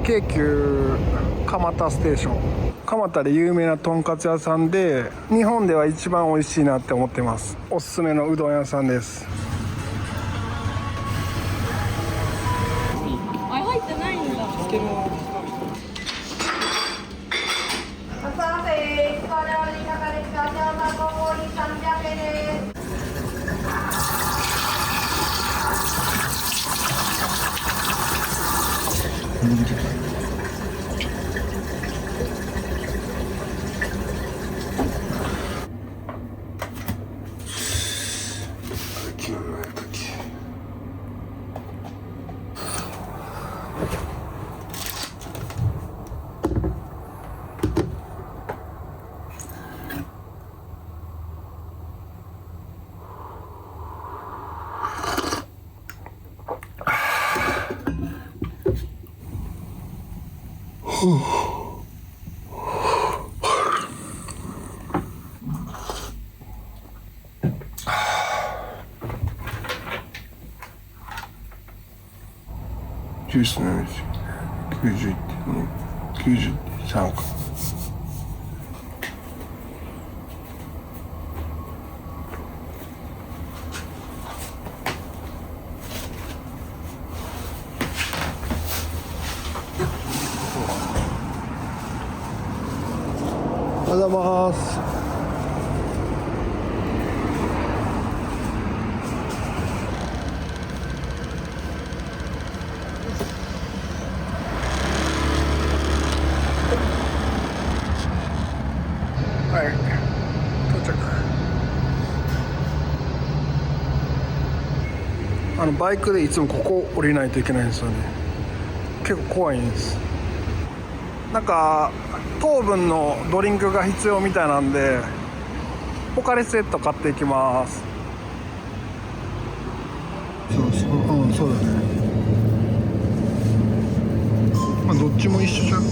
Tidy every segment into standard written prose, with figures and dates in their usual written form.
京急蒲田ステーション、蒲田で有名なとんかつ屋さんで、日本では一番美味しいなって思ってます。おすすめのうどん屋さんです。あ、入ってないんだ。つけもジュースの味 91.3 か。おはようございます。はい、到着。バイクでいつもここ降りないといけないんですよね。結構怖いんです。なんか糖分のドリンクが必要みたいなんで、ポカリセット買っていきます。そうだね。まあどっちも一緒じゃん。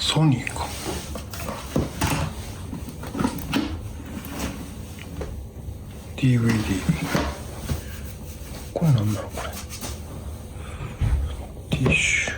ソニーか。DVD。これなんだろう、これ。ティッシュ。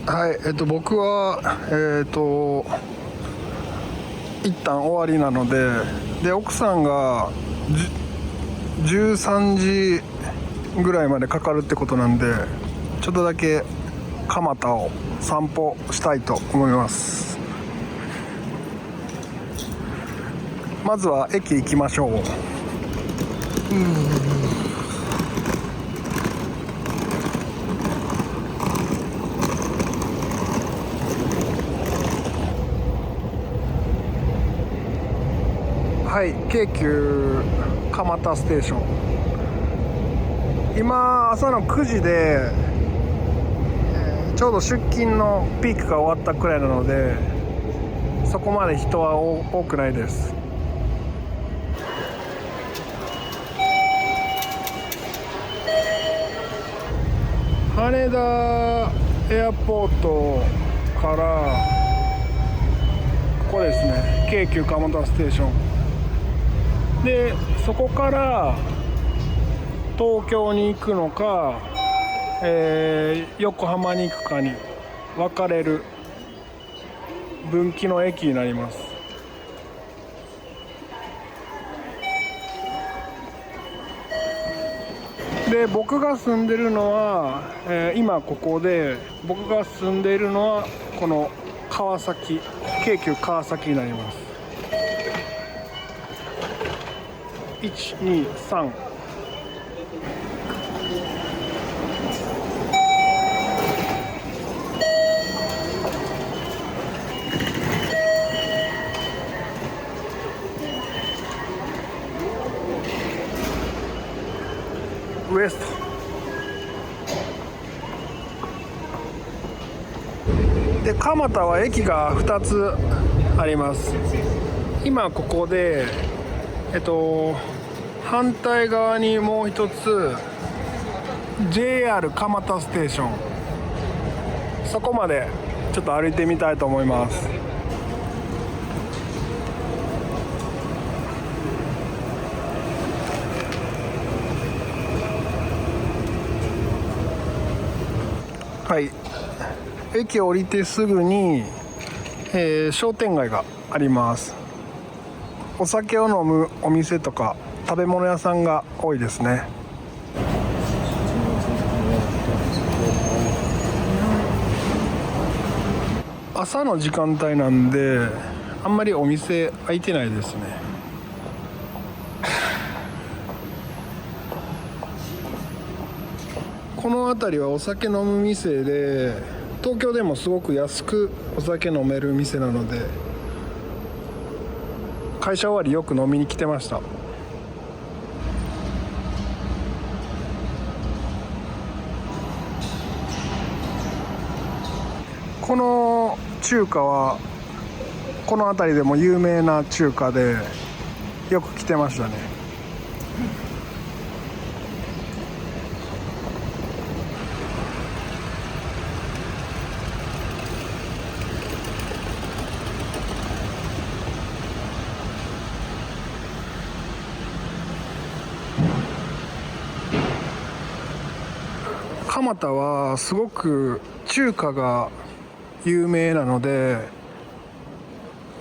はい、僕は一旦終わりなので、奥さんが13時ぐらいまでかかるってことなんで、ちょっとだけ蒲田を散歩したいと思います。まずは駅行きましょう。はい、京急蒲田ステーション。今朝の9時で、ちょうど出勤のピークが終わったくらいなので、そこまで人は多くないです。羽田エアポートからここですね、京急蒲田ステーションで、そこから東京に行くのか、横浜に行くかに分かれる分岐の駅になります。で僕が住んでるのは、今ここで僕が住んでいるのはこの川崎、京急川崎になります。123ウエストで、蒲田は駅が2つあります。今ここで反対側にもう一つ JR 蒲田ステーション、そこまでちょっと歩いてみたいと思います。はい、駅を降りてすぐに、商店街があります。お酒を飲むお店とか食べ物屋さんが多いですね。朝の時間帯なんであんまりお店開いてないですね。この辺りはお酒飲む店で、東京でもすごく安くお酒飲める店なので、会社終わりよく飲みに来てました。この中華はこの辺りでも有名な中華でよく来てましたね。蒲田はすごく中華が有名なので、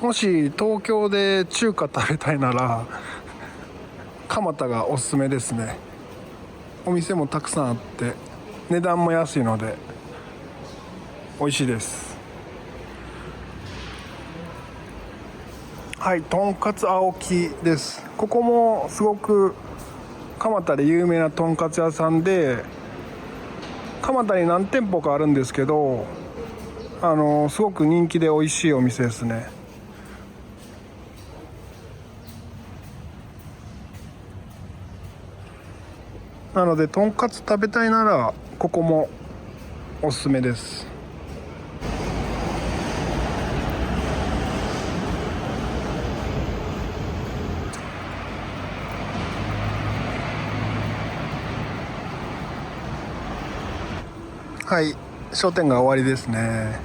もし東京で中華食べたいなら蒲田がおすすめですね。お店もたくさんあって値段も安いので美味しいです。はい、とんかつ青木です。ここもすごく蒲田で有名なとんかつ屋さんで、蒲田に何店舗かあるんですけど、すごく人気で美味しいお店ですね。なのでとんかつ食べたいならここもおすすめです。はい、商店街終わりですね。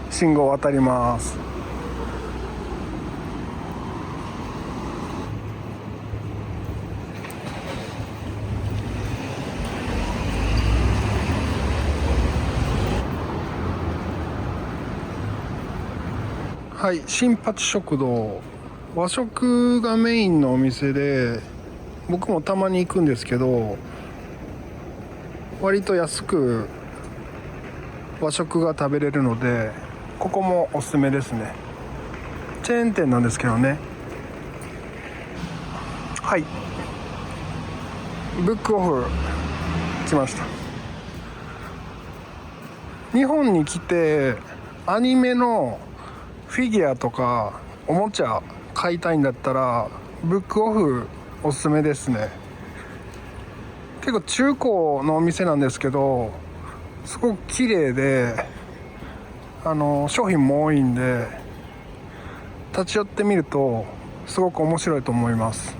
信号渡ります。はい、新八食堂、和食がメインのお店で、僕もたまに行くんですけど、割と安く和食が食べれるので、ここもおすすめですね。チェーン店なんですけどね。はい、ブックオフ来ました。日本に来てアニメのフィギュアとかおもちゃ買いたいんだったらブックオフおすすめですね。結構中古のお店なんですけど、すごく綺麗で商品も多いんで、立ち寄ってみるとすごく面白いと思います。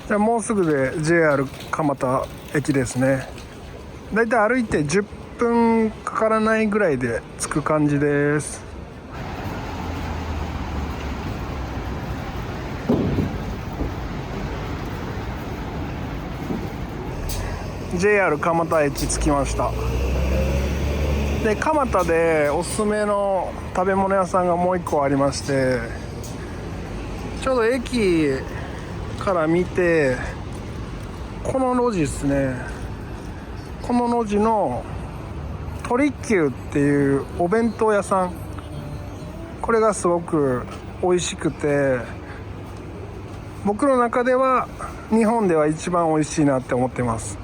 じゃあもうすぐで JR 蒲田駅ですね。だいたい歩いて10分かからないぐらいで着く感じです。JR 蒲田駅着きました。で蒲田でおすすめの食べ物屋さんがもう一個ありまして、ちょうど駅から見てこの路地ですね、この路地の鳥久っていうお弁当屋さん、これがすごく美味しくて、僕の中では日本では一番美味しいなって思ってます。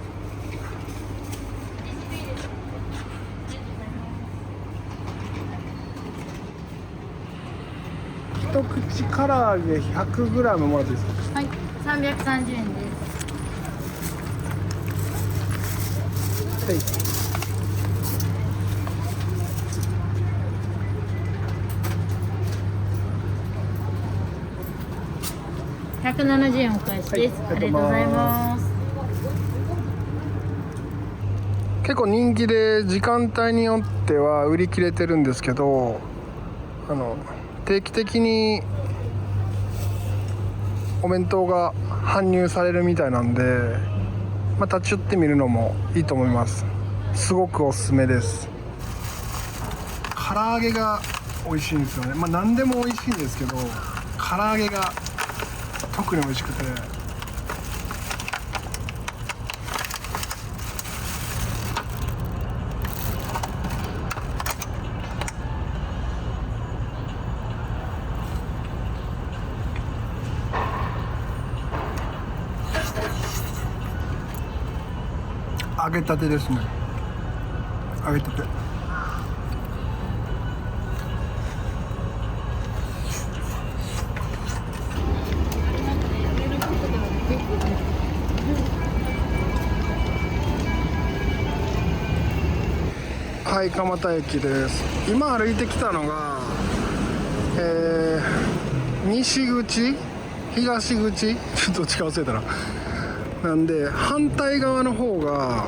一口唐揚げ 100g もらっていいですか？はい、330円です。はい、170円お返しです。はい、ありがとうございます。結構人気で時間帯によっては売り切れてるんですけど、定期的にお弁当が搬入されるみたいなんで、立ち寄ってみるのもいいと思います。すごくおすすめです。唐揚げが美味しいんですよね。何でも美味しいんですけど、唐揚げが特に美味しくて、揚げたてですね。揚げたて。はい、蒲田駅です。今歩いてきたのが、西口、東口、ちょっと近忘れたな。なんで反対側の方が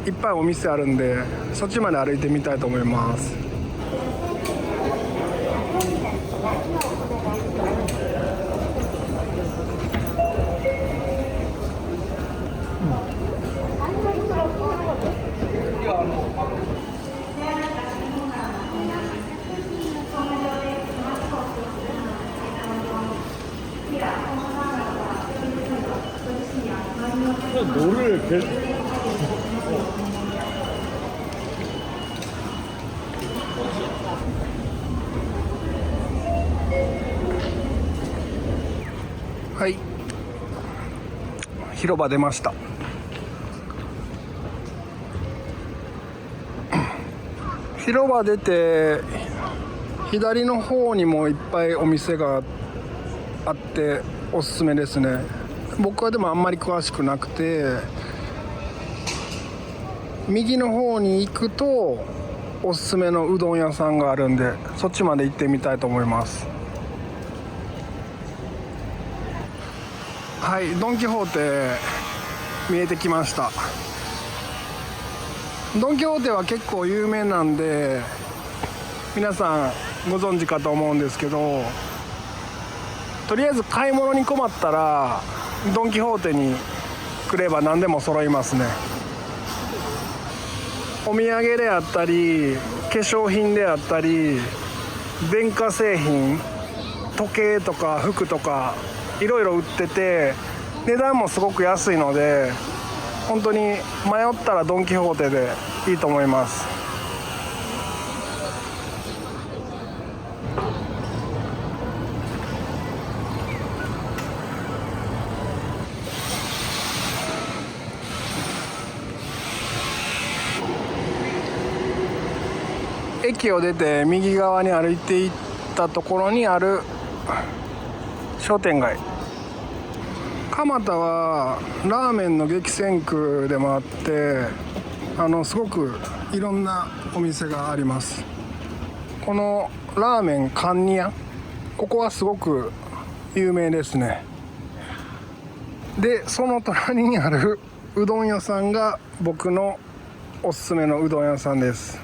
いっぱいお店あるんで、そっちまで歩いてみたいと思います。はい、広場出ました。広場出て左の方にもいっぱいお店があっておすすめですね。僕はでもあんまり詳しくなくて、右の方に行くとおすすめのうどん屋さんがあるんで、そっちまで行ってみたいと思います。はい、ドン・キホーテ見えてきました。ドン・キホーテは結構有名なんで皆さんご存知かと思うんですけど、とりあえず買い物に困ったらドン・キホーテに来れば何でも揃いますね。お土産であったり化粧品であったり電化製品、時計とか服とかいろいろ売ってて、値段もすごく安いので本当に迷ったらドン・キホーテでいいと思います。駅を出て右側に歩いていったところにある商店街。蒲田はラーメンの激戦区でもあって、すごくいろんなお店があります。このラーメンカンニ屋、ここはすごく有名ですね。でその隣にあるうどん屋さんが僕のおすすめのうどん屋さんです。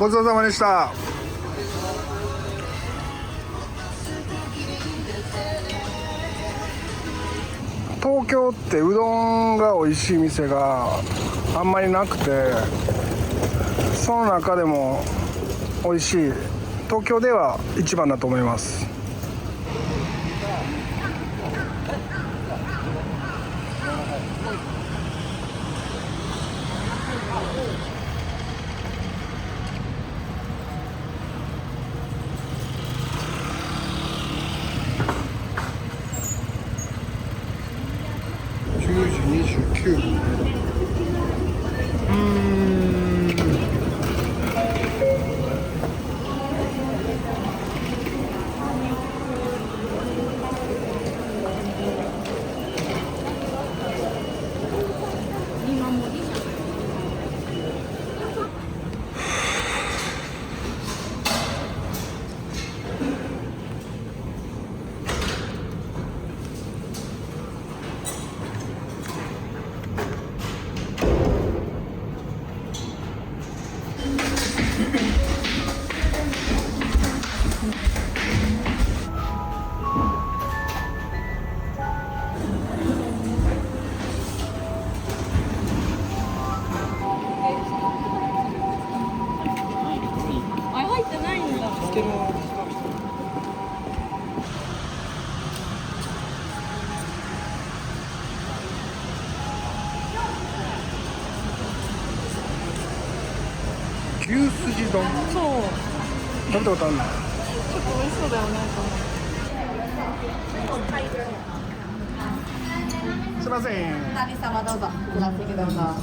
ごちそうさまでした。東京ってうどんが美味しい店があんまりなくて、その中でも美味しい、東京では一番だと思います。10時29分。牛すじ丼。そう。食べたことあるの？ちょっと美味しそうだよね。すいません。お二人様どうぞ。ご覧くださ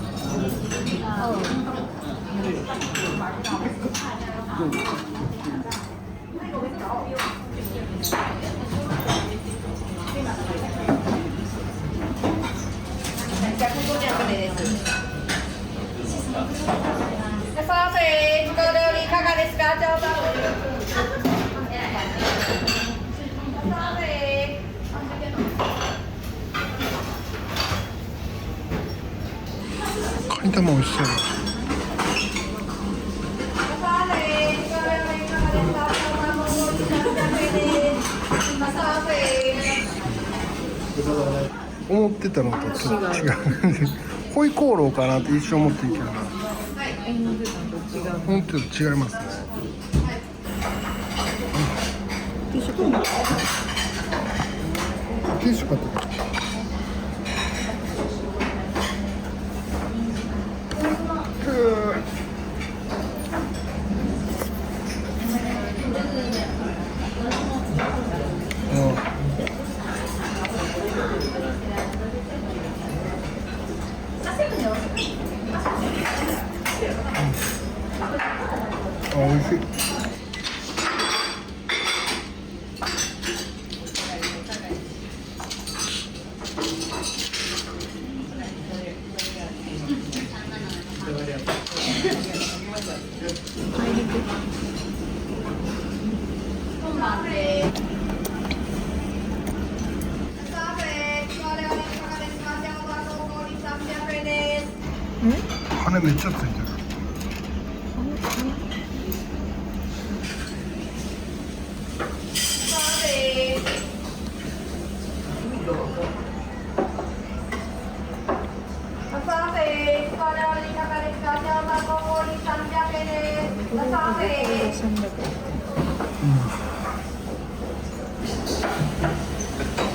150円です。サーフェイ、ご料理いかがですか？ちょうど。サーフェイ。カニ玉美味しそう。思ってたのとちょっと違う。ホイコーローかなって一瞬思っていいけどな。思ってたと違いますね。ティッシュ買ってティッシュ買って美味しい。羽めっちゃついてる。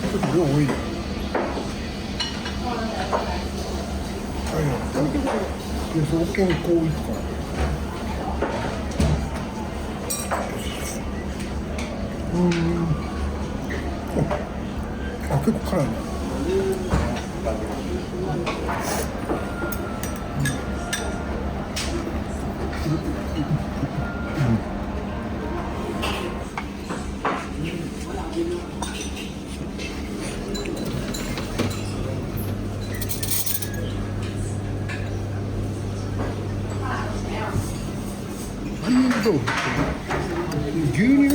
ちょっと量多いよ。いや、その健康いくから。あ、結構辛いね。豆腐って牛乳？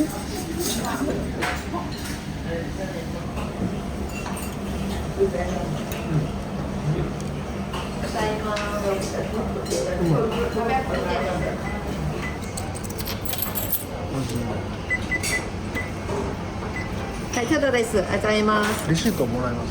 はい、ただです。ありがとうございます。レシートもらいます。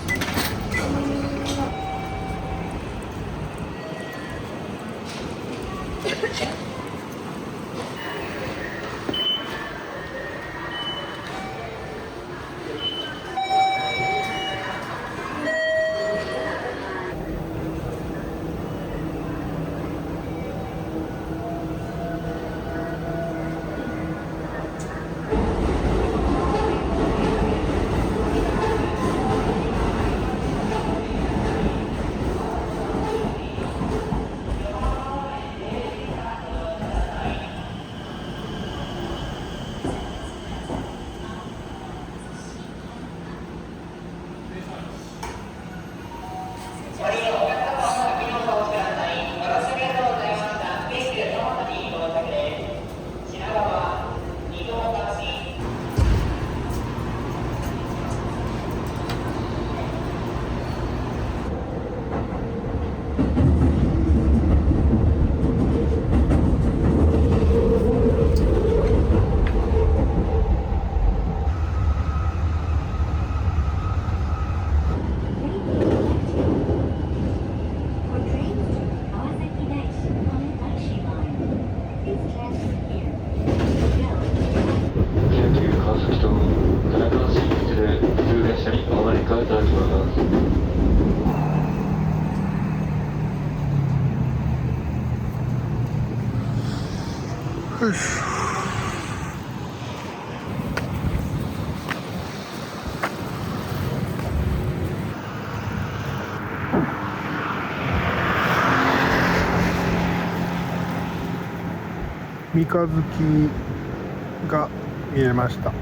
よし。三日月が見えました。よ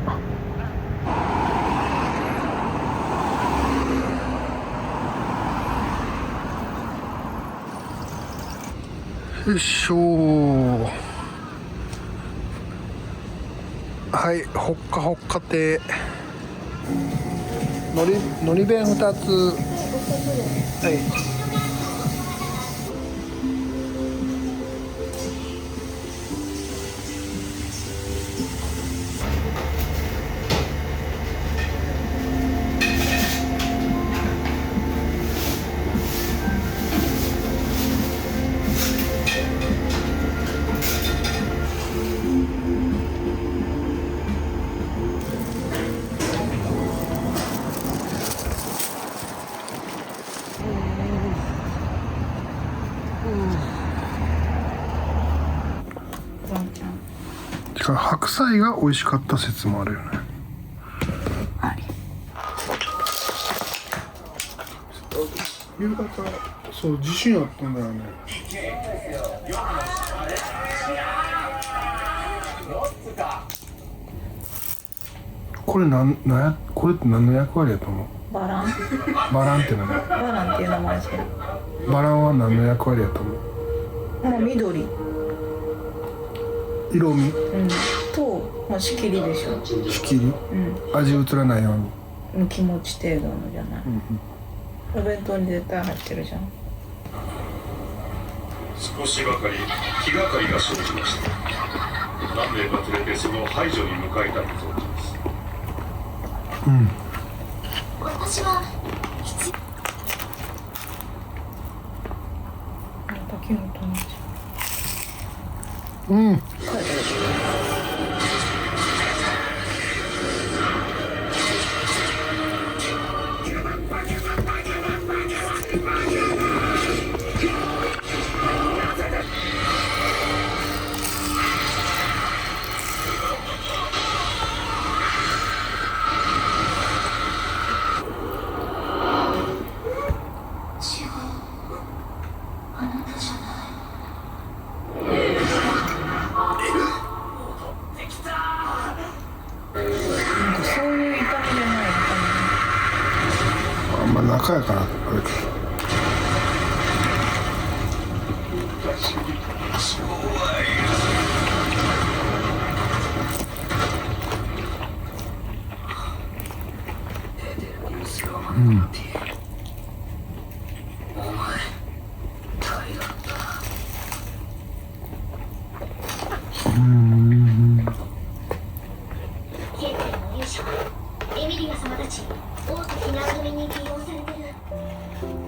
いしょー。はい、ほっかほっか亭。のり弁2つ。はい。白菜が美味しかった説もあるよね。夕方そう地震あったんだよね。これこれって何の役割やと思う？バランって名前。バランっていう名前ですけど。バランは何の役割やと思う？もう緑。色味。と、まあ、仕切りでしょ。仕切り。味移らないように。気持ち程度のじゃない。お弁当に絶対入ってるじゃん。少しばかり気がかりが生じました。何名か連れてその排除に向かいたいと存じます。私は滝の友達。仲やからあれか。エミリア様たち、王と避難組に利用されてる。